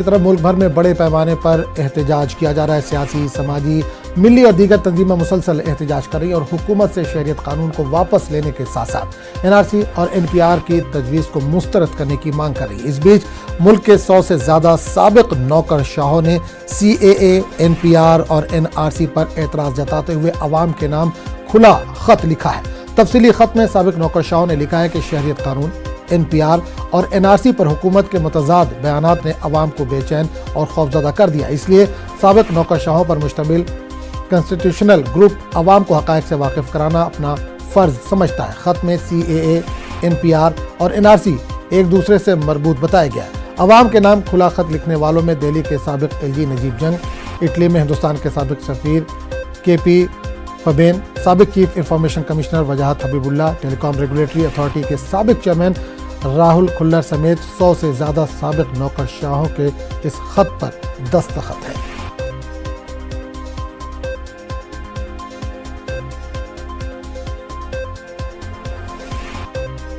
اس طرح ملک بھر میں بڑے پیمانے پر احتجاج کیا جا رہا ہے۔ سیاسی، سماجی، ملی اور دیگر تنظیمیں مسلسل احتجاج کر رہی ہیں اور حکومت سے شہریت قانون کو واپس لینے کے ساتھ ساتھ NRC اور NPR کی تجویز کو مسترد کرنے کی مانگ کر رہی ہے۔ اس بیچ ملک کے 100 سے زیادہ سابق نوکرشاہوں نے CAA، NPR اور NRC پر اعتراض جتاتے ہوئے عوام کے نام کھلا خط لکھا ہے۔ تفصیلی خط میں سابق نوکرشاہوں نے لکھا ہے کہ شہریت قانون، NPR اور NRC پر حکومت کے متضاد بیانات نے عوام کو بے چین اور خوفزدہ کر دیا، اس لیے سابق نوکرشاہوں پر مشتمل کنسٹیٹیوشنل گروپ عوام کو حقائق سے واقف کرانا اپنا فرض سمجھتا ہے۔ خط میں CAA، NPR اور NRC ایک دوسرے سے مربوط بتایا گیا ہے۔ عوام کے نام کھلا خط لکھنے والوں میں دہلی کے سابق LG نجیب جنگ، اٹلی میں ہندوستان کے سابق سفیر KP فبین، سابق چیف انفارمیشن کمشنر وجاہت حبیب اللہ، ٹیلی کام ریگولیٹری اتھارٹی کے سابق چیئرمین راہل کھلر سمیت 100 سے زیادہ سابق نوکرشاہوں کے اس خط پر دستخط ہے۔